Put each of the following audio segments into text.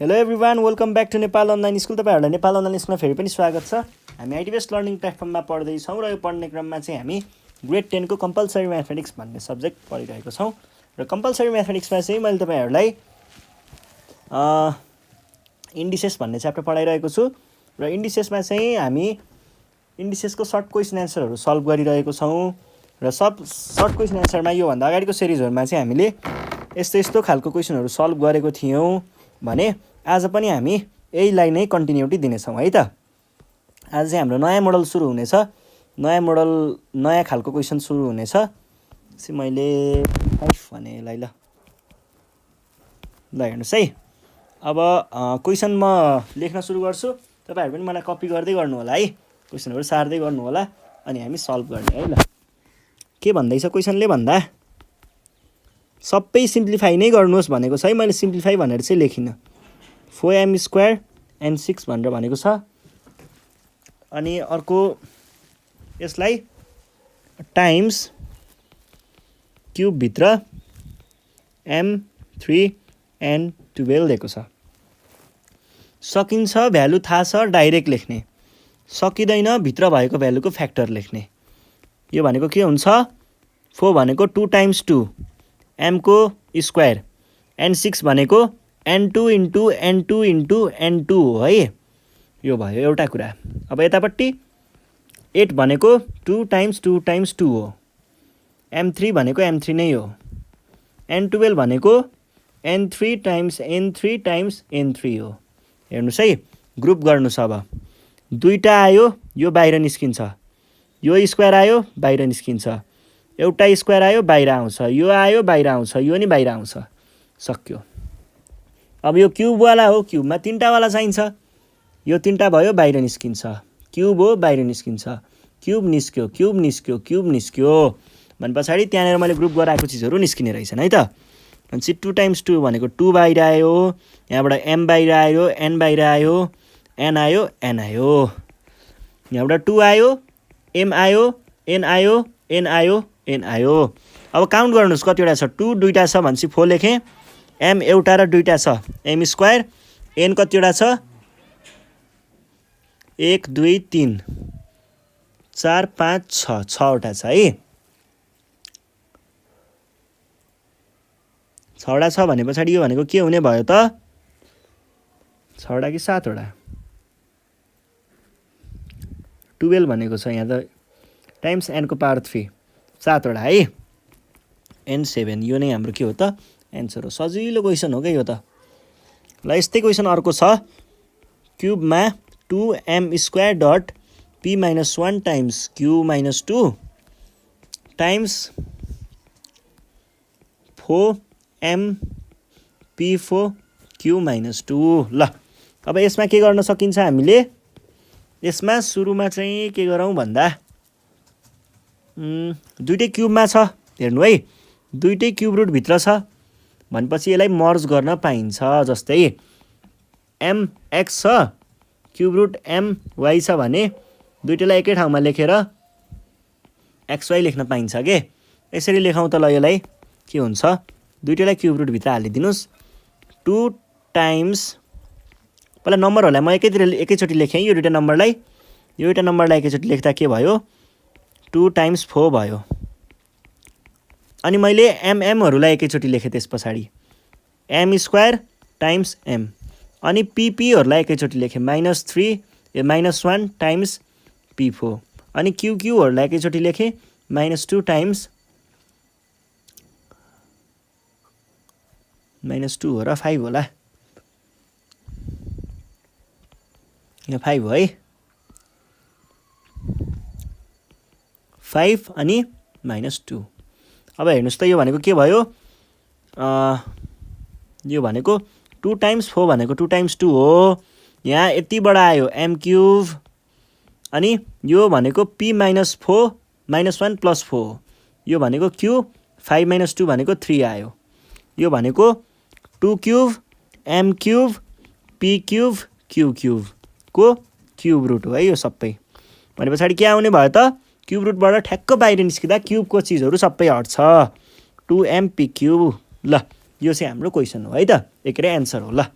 Hello everyone, welcome back to Nepal online school. तपाईँहरूलाई Nepal online स्कुलमा फेरि पनि स्वागत छ। हामी आइटी बेस्ड लर्निङ प्लेटफर्ममा पढ्दैछौँ र यो पढ्ने क्रममा चाहिँ हामी ग्रेड 10 को कम्पलसरी म्याथमेटिक्स भन्ने सब्जेक्ट पढिरहेको छौँ। र कम्पलसरी म्याथमेटिक्समा चाहिँ मैले तपाईँहरूलाई इन्डिसेस भन्ने च्याप्टर पढाइरहेको छु। र इन्डिसेसमा चाहिँ हामी इन्डिसेसको सर्ट क्वेसन एन्सरहरू सल्भ गरिरहेको छौँ। र सर्ट क्वेसन एन्सरमा योभन्दा अगाडिको सिरिजहरूमा चाहिँ हामीले यस्तो खालको क्वेसनहरू सल्भ गरेको थियौँ भने आज पनि हामी यहीलाई नै कन्टिन्युटी दिनेछौँ है त। आज चाहिँ हाम्रो नयाँ मोडल सुरु हुनेछ। नयाँ खालको क्वेसन सुरु हुनेछ। मैले 5 भने यसलाई ल हेर्नुहोस् है। अब क्वेसन म लेख्न सुरु गर्छु, तपाईँहरू पनि मलाई कपी गर्दै गर्नु होला है। क्वेसनहरू सार्दै गर्नु होला अनि हामी सल्भ गर्ने है ल। के भन्दैछ क्वेसनले भन्दा सबै सिम्प्लिफाई नै गर्नुहोस् भनेको छ है। मैले सिम्प्लिफाई भनेर चाहिँ लेखिनँ। 4m² and 6 भनेर भनेको छ। अनि अर्को यसलाई टाइम्स क्युबभित्र m3 and 12 दिएको छ। सकिन्छ भ्यालु थाहा छ डाइरेक्ट लेख्ने, सकिँदैन भित्र भएको भ्यालुको फ्याक्टर लेख्ने। यो भनेको के हुन्छ? 4 भनेको 2 times 2 m को स्क्वायर एन्ड 6 भनेको n2 into n2 into n2 हो है। यो भयो एउटा कुरा। अब यतापट्टि 8 भनेको 2 times 2 times 2 हो। m3 भनेको m3 नै हो। n12 भनेको n3 times n3 times n3 हो। हेर्नुहोस् है, ग्रुप गर्नुहोस्। अब दुईटा आयो, यो बाहिर निस्किन्छ। यो स्क्वायर आयो, बाहिर निस्किन्छ। एउटा स्क्वायर आयो, बाहिर आउँछ। यो आयो, बाहिर आउँछ। यो नि बाहिर आउँछ। सक्यो। अब यो क्युबवाला हो, क्युबमा 3टा वाला चाहिन्छ। यो 3टा भयो, बाहिर निस्किन्छ। क्युब हो, बाहिर निस्किन्छ। क्युब निस्क्यो, क्युब निस्क्यो, क्युब निस्क्यो भने पछाडि त्यहाँनिर मैले ग्रुप गराएको चिजहरू निस्किने रहेछन् है त। भनेपछि 2 times 2 भनेको 2 बाहिर आयो। यहाँबाट m बाहिर आयो, n बाहिर आयो, n आयो, n आयो। यहाँबाट 2 आयो, m आयो, n आयो, n आयो, n आयो। अब काउन्ट गर्नुहोस् कतिवटा छ। 2 दुईटा छ भनेपछि 4 लेखेँ। m एउटा र दुईटा छ, m स्क्वायर। n कतिवटा छ? 1 2 3 4 5 6 6वटा छ है। 6वटा छ भने पछाडि यो भनेको के हुने भयो त? 6वटा कि 7वटा? 12 भनेको छ यहाँ त। टाइम्स n को पावर 3 7वटा है। n7 यो नै हाम्रो के हो त? एन्सर हो। सजिलो क्वेसन हो क्या यो त। ल यस्तै क्वेसन अर्को छ। क्युबमा 2m² dot p-1 times q-2 times 4m p4q-2। ल अब यसमा के गर्न सकिन्छ हामीले? यसमा सुरुमा चाहिँ के गरौँ भन्दा दुईटै क्युबमा छ। हेर्नु है, दुईटै क्युब रुट भित्र छ भनेपछि यसलाई मर्ज गर्न पाइन्छ। जस्तै mx छ, क्युब रुट my छ भने दुईटैलाई एकै ठाउँमा लेखेर xy लेख्न पाइन्छ के। यसरी लेखौँ त ल। यसलाई के हुन्छ? दुईटैलाई क्युब रुट भित्र हालिदिनुहोस्। 2 टाइम्स पहिला नम्बरहरूलाई म एकैचोटि लेखेँ। यो दुईटा नम्बरलाई एकैचोटि लेख्दा के भयो? 2 times 4 भयो। अनि मैले mmहरूलाई एकैचोटि लेखेँ त्यस पछाडि m² टाइम्स m। अनि ppहरूलाई एकैचोटि लेखेँ -1 टाइम्स p4। अनि qqहरूलाई एकैचोटि लेखेँ -2 टाइम्स -2 हो र 5 होला। यहाँ 5 हो है। 5 अनि -2। अब हेर्नुहोस् त, यो भनेको के भयो? यो भनेको 2 times 4 भनेको 2 times 2 हो। यहाँ यतिबाट आयो m³ अनि यो भनेको p-4 -1 + 4। यो भनेको q 5 - 2 भनेको 3 आयो। यो भनेको 2³ m³ p³ q³ को क्युब रुट हो है यो सबै। भने पछाडि के आउने भयो त? क्युब रुटबाट ठ्याक्क बाहिर निस्किँदा क्युबको चिजहरू सबै हट्छ। 2m p³। ल यो चाहिँ हाम्रो क्वेसन हो है त, एकै एन्सर हो। ल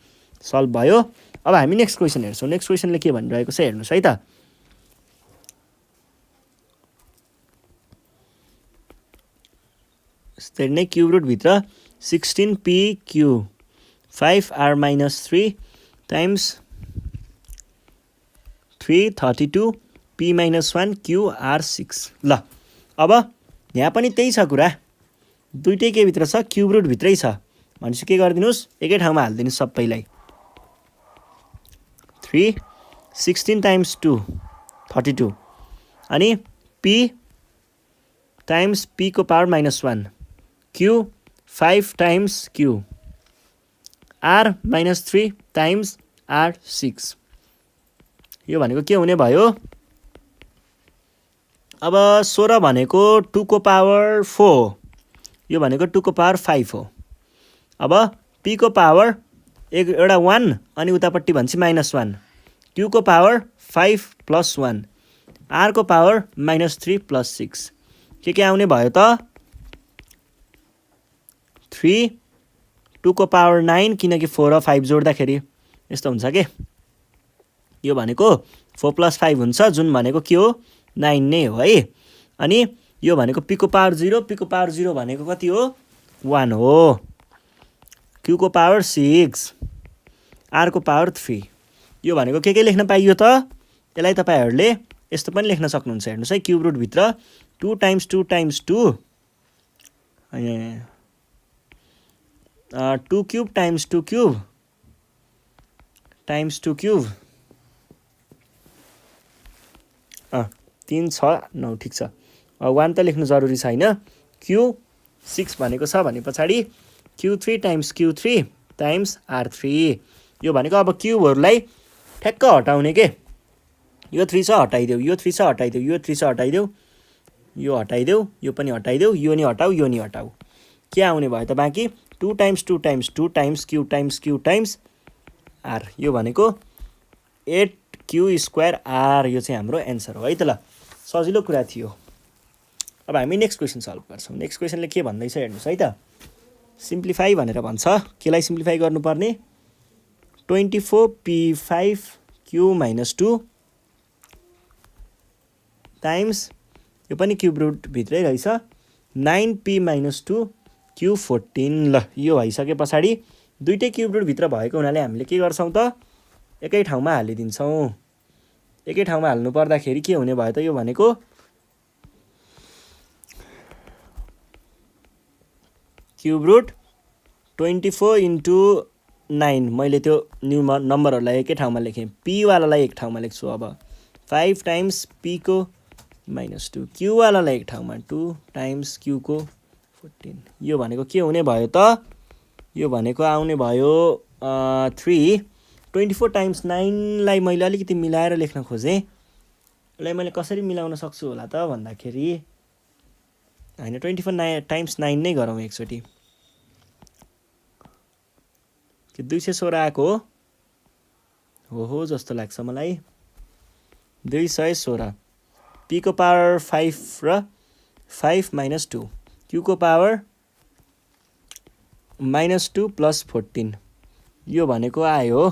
सल्भ भयो। अब हामी नेक्स्ट क्वेसन हेर्छौँ। नेक्स्ट क्वेसनले के भनिरहेको छ हेर्नुहोस् है त। त्यसरी नै cube रुटभित्र 16p³ 5r - 3 times 3 32 p - 1 qr6। ल अब यहाँ पनि त्यही छ कुरा, दुइटै के भित्र छ, क्युब रुटभित्रै छ। भनेपछि के गरिदिनुहोस्, एकै ठाउँमा हालिदिनुहोस् सबैलाई। 3 16 टाइम्स 2 32 अनि p टाइम्स p को power -1 q 5 times q r - 3 times r6। यो भनेको के हुने भयो, अब 16 भनेको 2 को पावर 4, यो भनेको 2 को पावर 5 हो। अब p को पावर एउटा 1 अनि उतापट्टि भन्छ -1, q को पावर 5 + 1, r को पावर -3 + 6 के आउने भयो त 3 2 को पावर 9, किनकि 4 र 5 जोड्दाखेरि यस्तो हुन्छ के, यो भनेको 4 + 5 हुन्छ, जुन भनेको के हो 9 नै हो है। अनि यो भनेको p को पावर 0, p को पावर 0 भनेको कति हो 1 हो, q को पावर 6, r को पावर 3। यो भनेको के लेख्न पाइयो त, यसलाई तपाईहरुले यस्तो पनि लेख्न सक्नुहुन्छ। हेर्नुस् है, क्युब रुटभित्र 2 times 2 times 2 2 cube times 2 cube times 2 cube 3 6 9 ठिक छ। 1 त लेख्नु जरुरी छैन। q6 भनेको छ भने पछाडि q3 times q3 times r3। यो भनेको अब क्युबहरुलाई ठ्याक्क हटाउने के, यो 3 छ हटाइदेऊ, यो 3 छ हटाइदेऊ, यो 3 छ हटाइदेऊ, यो हटाइदेऊ, यो पनि हटाइदेऊ, यो नि हटाऊ, यो नि हटाऊ, के आउने भयो त बाँकी 2 times 2 times 2 times q times r। यो भनेको 8q² r। यो चाहिँ हाम्रो एन्सर हो है त। ल सजिलो कुरा थियो। अब हामी नेक्स्ट क्वेसन सल्भ गर्छौँ। नेक्स्ट क्वेसनले के भन्दैछ हेर्नुस् है त। सिम्प्लिफाई भनेर भन्छ, केलाई सिम्प्लिफाई गर्नुपर्ने 24p5q - 2 टाइम्स, यो पनि क्युब रुट भित्रै रहेछ 9p - 2 q14। ल यो भइसके पछाडि दुईटै क्युब रुट भित्र भएको हुनाले हामीले के गर्छौं त, एकै ठाउँमा हालिदिन्छौं। एकै ठाउँमा हाल्नु पर्दाखेरि के हुने भयो त, यो भनेको क्युब रुट 24 * 9, मैले त्यो न्यू नम्बरहरुलाई एकै ठाउँमा लेखेँ, p वालालाई एक ठाउँमा लेख्छु। अब 5 टाइम्स p को -2, q वालालाई एक ठाउँमा 2 टाइम्स q को 14। यो भनेको के हुने भयो त, यो भनेको आउने भयो 3। 24 टाइम्स 9 लाई मैले अलिकति मिलाएर लेख्न खोजेँ। यसलाई मैले कसरी मिलाउन सक्छु होला त भन्दाखेरि, हैन 24 टाइम्स 9 नै गरौँ एकचोटी। के 216 आएको हो जस्तो लाग्छ मलाई। 216 p को पावर 5 र 5 - 2, q को पावर -2 + 14। यो भनेको आयो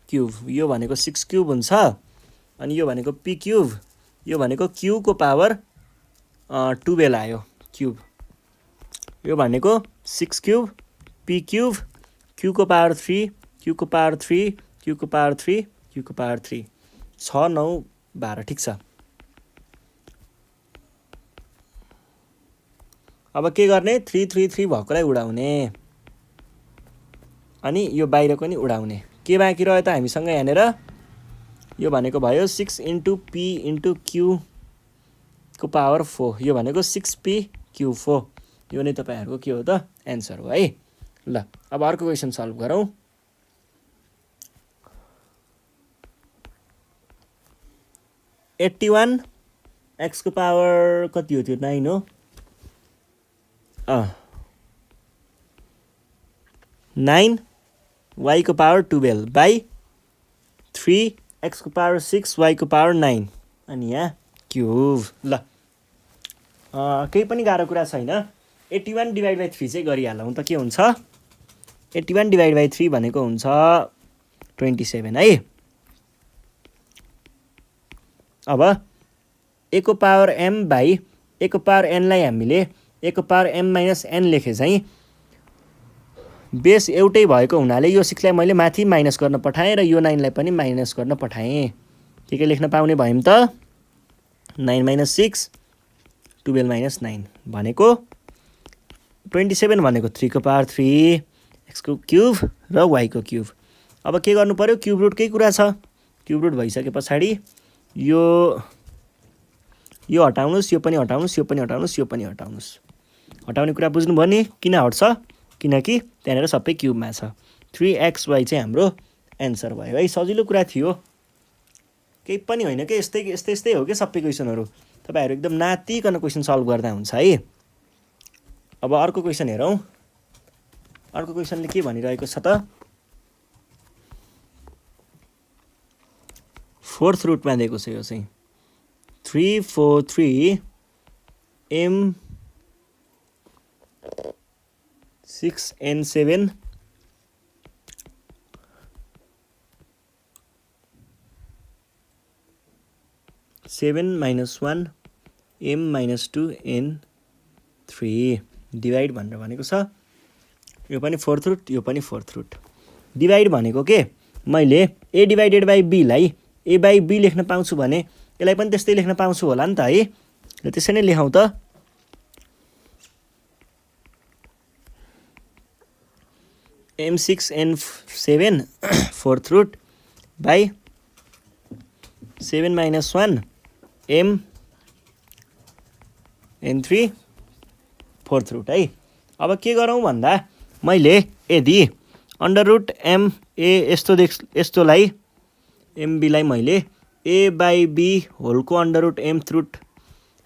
क्युब, यो भनेको 6 क्युब हुन्छ, अनि यो भनेको p क्युब, यो भनेको q को पावर 12 आयो क्युब। यो भनेको 6 क्युब p क्युब, q को पावर 3, q को पावर 3, q को पावर 3, q को पावर 3, 6 9 12 ठिक छ। अब के गर्ने, 3 3 3 भएकोलाई उडाउने, अनि यो बाहिरको नि उडाउने। के बाँकी रह्यो त हामीसँग यहाँनेर, यो भनेको भयो 6 * p * q को पावर 4। यो भनेको 6p^4। यो नै तपाईहरुको के हो त एन्सर हो है। ल अब अर्को क्वेसन सल्भ गरौँ। 81 x को पावर कति हो, त्यो 9 हो। 9 y को पावर 12 बाई 3 x को पावर 6 y को पावर 9, अनि यहाँ क्युब। ल केही पनि गाह्रो कुरा छैन। 81 / 3 चाहिँ गरिहालौँ त के हुन्छ, 81 डिभाइड बाई 3 भनेको हुन्छ 27 है। अब a को पावर m बाई a को पावर n लाई हामीले a को पावर m माइनस n लेखे चाहिँ बेस एउटै भएको हुनाले यो 6 लाई मैले माथि माइनस गर्न पठाएँ र यो 9 लाई पनि माइनस गर्न पठाएँ। के लेख्न पाउने भयौँ त 9 माइनस 6 12 माइनस 9 भनेको 27 भनेको 3 को पावर 3 x को क्युब र y को क्युब। अब के गर्नु पर्यो क्युब रुटकै कुरा छ। क्युब रुट भइसके पछाडि यो हटाउनुस् यो पनि हटाउनुस् यो पनि हटाउनुस् यो पनि हटाउनुस्। हटाउने कुरा बुझ्नुभयो नि किन हट्छ किनकि त्यहाँनेर सबै क्युबमा छ। 3xy चाहिँ हाम्रो एन्सर भयो है। सजिलो कुरा थियो केही पनि होइन के यस्तै हो के सबै क्वेसनहरू। तपाईहरु एकदम नातिकन क्वेसन सल्भ गर्दा हुन्छ है। अब अर्को क्वेसन हेरौँ। अर्को क्वेसनले के भनिरहेको छ त फोर्थ रुटमा दिएको छ यो चाहिँ 3 4 3 m 6 n 7 7 minus 1 m minus 2 n 3 divide भनेर भनेको छ। यो पनि फोर्थ रुट यो पनि फोर्थ रुट। डिभाइड भनेको के मैले a डिभाइडेड बाई b लाई a बाई b लेख्न पाउँछु भने यसलाई पनि त्यस्तै लेख्न पाउँछु होला नि त है। ल त्यसै नै लेखौँ त। m6 n7 fourth root by 7 minus 1 m n3 fourth root है। अब के गरौँ भन्दा मैले यदि अन्डर रुट m a यस्तोलाई mb लाई मैले a बाई b होलको अन्डर रुट mth रुट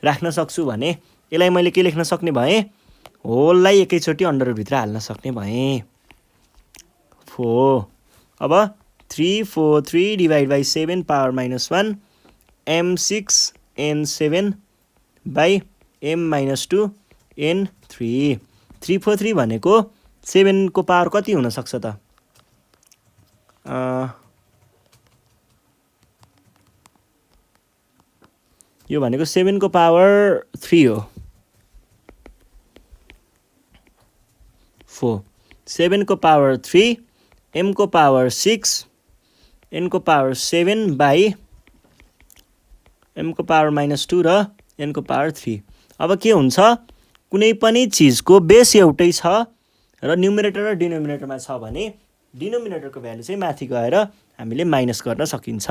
राख्न सक्छु भने यसलाई मैले के लेख्न सक्ने भएँ होललाई एकैचोटि अन्डर रुट भित्र हाल्न सक्ने भएँ 4। अब 3 4 3 divide by 7 power minus 1 m6 n7 by m minus 2 n3 3 4 3 भनेको 7 को पावर कति हुन सक्छ त यो भनेको 7 को पावर 3 हो 4 7 को पावर 3 m को पावर 6 n को पावर 7 बाई m को पावर माइनस 2 र n को पावर 3। अब के हुन्छ कुनै पनि चीजको बेस एउटै छ र न्युमरेटर र डिनोमिनेटरमा छ भने डिनोमिनेटरको भ्यालु चाहिँ माथि गएर हामीले माइनस गर्न सकिन्छ।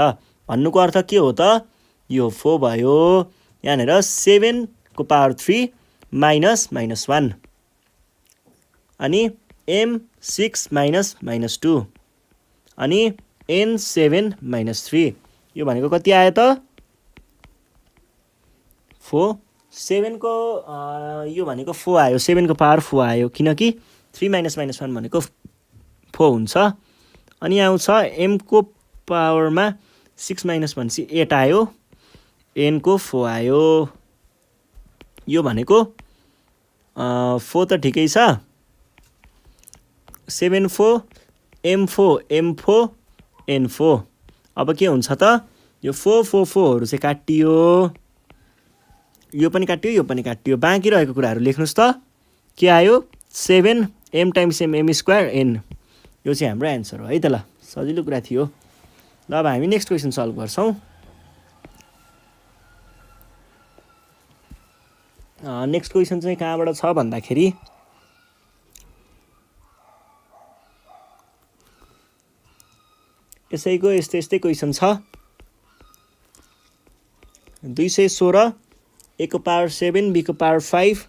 भन्नुको अर्थ के हो त यो 4 भयो यहाँनेर 7 को पावर 3 माइनस माइनस 1 अनि m6 माइनस माइनस 2 अनि n7 माइनस 3 यो भनेको कति आयो त 4 7 को यो भनेको 4 आयो 7 को पावर 4 आयो किनकि 3 माइनस माइनस 1 भनेको 4 हुन्छ। अनि आउँछ m को पावरमा 6 माइनस भनेपछि 8 आयो n को 4 आयो। यो भनेको 4 त ठिकै छ 7 4 m4 m4 n4। अब के हुन्छ त यो 4 4 4 हरू चाहिँ काटियो यो पनि काटियो यो पनि काटियो बाँकी रहेको कुराहरू लेख्नुस् त के आयो 7 m times m square n। यो चाहिँ हाम्रो एन्सर हो है त। ल सजिलो कुरा थियो। ल अब हामी नेक्स्ट क्वेसन सल्भ गर्छौँ। नेक्स्ट क्वेसन चाहिँ कहाँबाट छ भन्दाखेरि यसैको यस्तै क्वेसन छ 216 a को पावर 7 b को पावर 5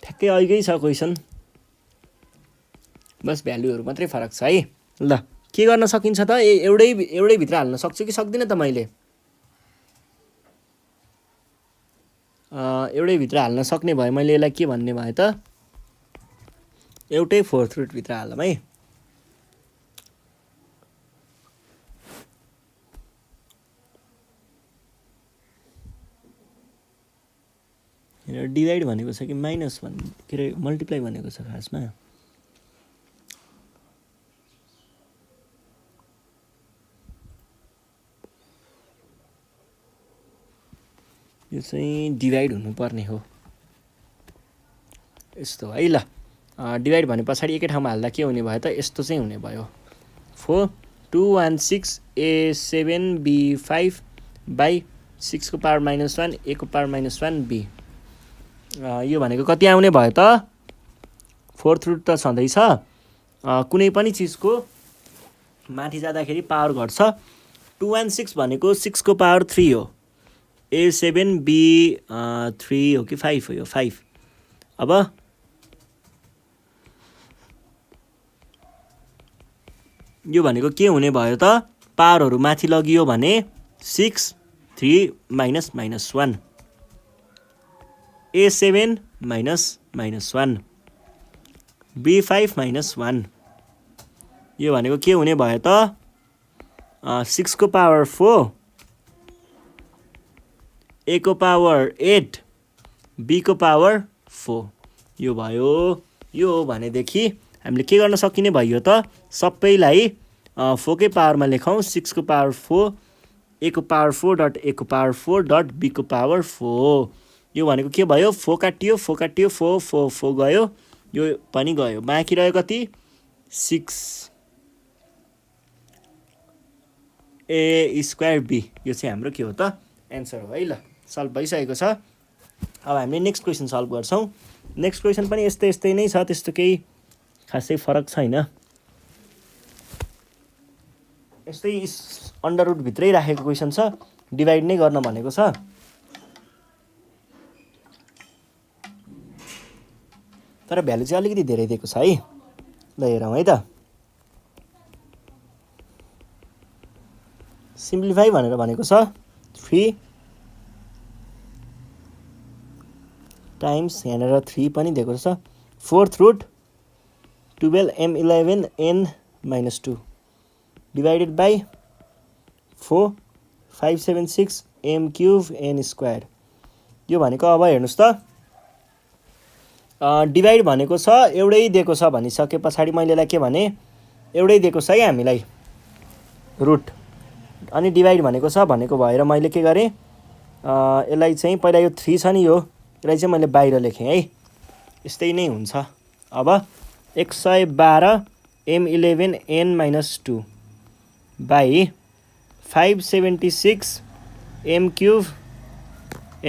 ठ्याक्कै अघिकै छ क्वेसन बस भ्यालुहरू मात्रै फरक छ है। ल के गर्न सकिन्छ त एउटै भित्र हाल्न सक्छु कि सक्दिनँ त मैले एउटै भित्र हाल्न सक्ने भए मैले यसलाई के भन्ने भए त एउटै फोर्थ रुट भित्र हालौँ है। डिभाइड भनेको छ कि माइनस के अरे मल्टिप्लाई भनेको छ खासमा यो चाहिँ डिभाइड हुनुपर्ने हो यस्तो है ल डिभाइड भने पछाडि एकै ठाउँमा हाल्दा के हुने भयो त यस्तो चाहिँ हुने भयो 4 2 1 6 a7 b5 बाई 6 को पावर -1 a को पावर -1 b यो भनेको कति आउने भयो त फोर्थ रुट त छँदैछ कुनै पनि चिजको माथि जाँदाखेरि पावर घट्छ 216 भनेको 6 को पावर 3 हो a7 b3 हो कि 5 हो यो 5 अब यो भनेको के हुने भयो त पावरहरू माथि लगियो भने 6 3 -1 a7 -1 b5 -1 यो भनेको के हुने भयो त 6 को पावर 4 a को पावर 8 b को पावर 4 यो भयो यो भनेदेखि हामीले के गर्न सकिने भयो त सबैलाई 4 कै पावरमा लेखौँ 6 को पावर 4 a को पावर 4 डट a को पावर 4 डट b को पावर 4 यो भनेको के भयो 4 काटियो 4 4 4 गयो यो पनि गयो बाँकी रह्यो कति 6 a स्क्वायर b यो चाहिँ हाम्रो के हो त एन्सर हो है ल सल्भ भइसकेको छ अब हामीले नेक्स्ट क्वेसन सल्भ गर्छौँ नेक्स्ट क्वेसन पनि यस्तै नै छ त्यस्तो केही खासै फरक छैन यस्तै अन्डर रुट भित्रै राखेको क्वेसन छ डिभाइड नै गर्न भनेको छ तर भ्यालु चाहिँ अलिकति धेरै दिएको छ है ल हेरौँ है त सिम्प्लिफाई भनेर भनेको छ 3 टाइम्स यहाँनिर 3 पनि दिएको छ fourth root 12 m11 n - 2 divided by 4 576 m cube n square यो भनेको अब हेर्नुहोस् त डिवाइड भनेको छ एउटै दिएको छ भनिसके पछाडि मैले यसलाई के भने एउटै दिएको छ है हामीलाई रुट अनि डिवाइड भनेको छ भनेको भएर मैले के गरेँ यसलाई चाहिँ पहिला यो 3 छ नि यो यसलाई चाहिँ मैले बाहिर लेखेँ है यस्तै नै हुन्छ अब 112 m11 n - 2 by 576 m cube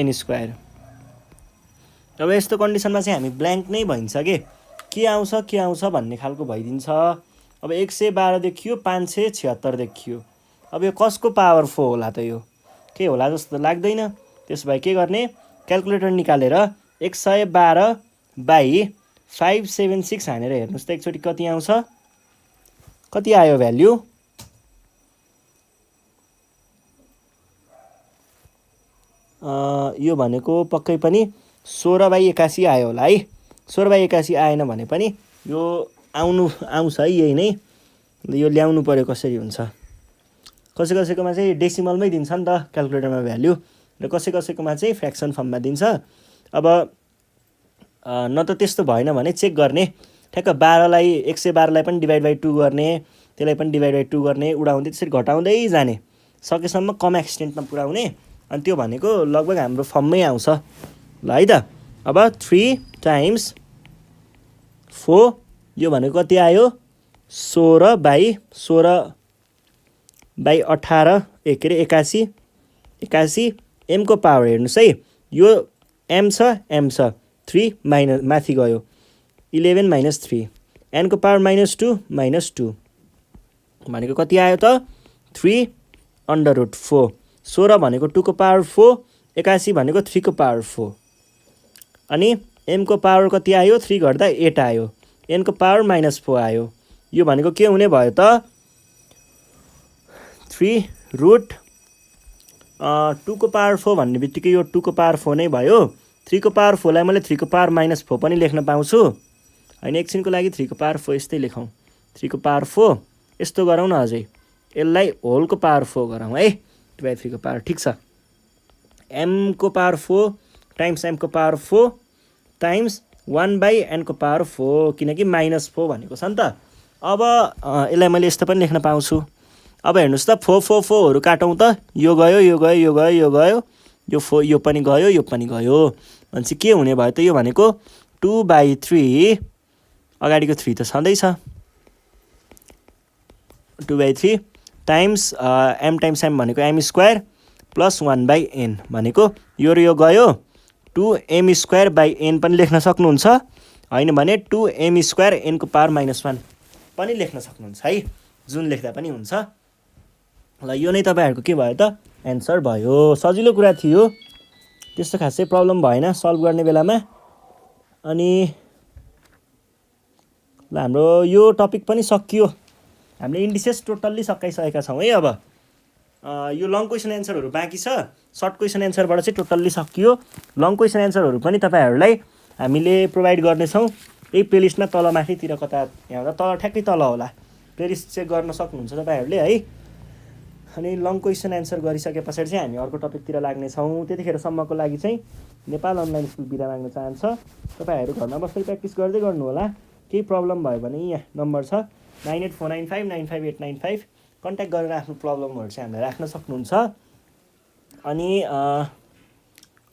n square अब यस्तो कन्डिसनमा चाहिँ हामी ब्ल्याङ्क नै भइन्छ के आउँछ भन्ने खालको भइदिन्छ अब 112 देखियो 576 देखियो अब यो कसको पावर 4 होला त यो के होला जस्तो लाग्दैन त्यसो भए के गर्ने क्याल्कुलेटर निकालेर 112 बाई 576 हानेर हेर्नुहोस् त एकचोटि कति आउँछ कति आयो भ्याल्यु यो भनेको पक्कै पनि 16/81 आयो होला है 16/81 आएन भने पनि यो आउँछ है यही नै यो ल्याउनु पर्यो कसरी हुन्छ कसैकोमा चाहिँ डेसिमलमै दिन्छ नि त क्याल्कुलेटरमा भ्याल्यु र कसैकोमा चाहिँ फ्र्याक्सन फर्ममा दिन्छ अब न त त्यस्तो भएन भने चेक गर्ने ठ्याक्क 12लाई 112लाई पनि डिभाइड बाई 2 गर्ने त्यसलाई पनि डिभाइड बाई 2 गर्ने उडाउँदै त्यसरी घटाउँदै जाने सकेसम्म कम एक्सटेन्टमा पुर्याउने अनि त्यो भनेको लगभग हाम्रो फर्ममै आउँछ ल है त अब 3 टाइम्स 4 यो भनेको कति आयो 16 बाई 18 के अरे 81 m को पावर हेर्नुहोस् है यो m छ 3 माइनस माथि गयो 11 - 3 n को पावर -2 भनेको कति आयो त 3 अन्डर रुट 4 16 भनेको 2 को पावर 4 81 भनेको 3 को पावर 4 अनि m को पावर कति आयो 3 घट्दा 8 आयो n को पावर -4 आयो यो भनेको के हुने भयो त 3 रुट 2 को पावर 4 भन्ने बित्तिकै यो 2 को पावर 4 नै भयो 3 को पावर 4 लाई मैले 3 को पावर -4 पनि लेख्न पाउँछु हैन एकछिनको लागि 3 को पावर 4 यस्तै लेखौँ 3 को पावर 4 यस्तो गरौँ न अझै यसलाई होल को पावर 4 गरौँ है 2/3 को पावर ठिक छ m को पावर 4 टाइम्स m को पावर 4 टाइम्स 1/n को पावर 4 किनकि -4 भनेको छ नि त। अब यसलाई मैले यस्तो पनि लेख्न पाउँछु। अब हेर्नुहोस् त 4 4 4 हरू काटौँ त, यो गयो यो गयो यो गयो यो गयो, यो 4 यो पनि गयो यो पनि गयो, भनेपछि के हुने भयो त, यो भनेको 2/3 अगाडिको 3 त छँदैछ, 2/3 टाइम्स m टाइम्स m भनेको m² प्लस 1/n भनेको यो र यो गयो, 2m²/n पनि लेख्न सक्नुहुन्छ, होइन भने 2m² n को पावर -1 पनि लेख्न सक्नुहुन्छ है, जुन लेख्दा पनि हुन्छ। ल यो नै तपाईँहरूको के भयो त, एन्सर भयो। सजिलो कुरा थियो, त्यस्तो खासै प्रब्लम भएन सल्भ गर्ने बेलामा। अनि ल हाम्रो यो टपिक पनि सकियो, हामीले इन्डिसेस टोटल्ली सकाइसकेका छौँ है। अब यो लङ क्वेसन एन्सरहरू बाँकी छ, सर्ट क्वेसन एन्सरबाट चाहिँ टोटल्ली सकियो। लङ क्वेसन एन्सरहरू पनि तपाईँहरूलाई हामीले प्रोभाइड गर्नेछौँ यही प्लेलिस्टमा तल माथितिर कता, यहाँ तल ठ्याक्कै तल होला, प्लेलिस्ट चेक गर्न सक्नुहुन्छ तपाईँहरूले है। अनि लङ क्वेसन एन्सर गरिसके पछाडि चाहिँ हामी अर्को टपिकतिर लाग्नेछौँ। त्यतिखेरसम्मको लागि चाहिँ नेपाल अनलाइन स्कुल बिदा माग्न चाहन्छ। तपाईँहरू घरमा बसेर प्र्याक्टिस गर्दै गर्नु होला। केही प्रब्लम भयो भने यहाँ नम्बर छ 9849595895, कन्ट्याक्ट गरेर आफ्नो प्रब्लमहरू चाहिँ हामीलाई राख्न सक्नुहुन्छ। अनि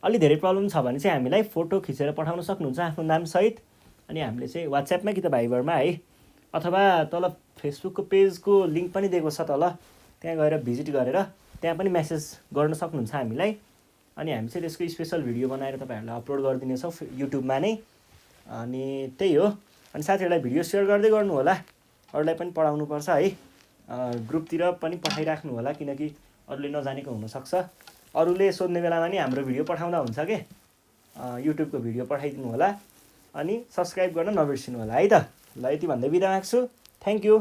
अलि धेरै प्रब्लम छ भने चाहिँ हामीलाई फोटो खिचेर पठाउन सक्नुहुन्छ आफ्नो नामसहित, अनि हामीले चाहिँ वाट्सएपमा कि त भाइबरमा है, अथवा तल फेसबुकको पेजको लिङ्क पनि दिएको छ तल, त्यहाँ गएर भिजिट गरेर त्यहाँ पनि मेसेज गर्न सक्नुहुन्छ हामीलाई। अनि हामी चाहिँ त्यसको स्पेसल भिडियो बनाएर तपाईँहरूलाई अपलोड गरिदिनेछौँ युट्युबमा नै। अनि त्यही हो, अनि साथीहरूलाई भिडियो सेयर गर्दै गर्नु होला, अरूलाई पनि पढाउनुपर्छ है, ग्रुपतिर पनि पठाइराख्नु होला, किनकि अरूले नजानेको हुनसक्छ। अरूले सोध्ने बेलामा नि हाम्रो भिडियो पठाउँदा हुन्छ के, युट्युबको भिडियो पठाइदिनु होला, अनि सब्सक्राइब गर्न नबिर्सिनु होला है त। ल यति भन्दै बिदा माग्छु, थ्याङ्क यू।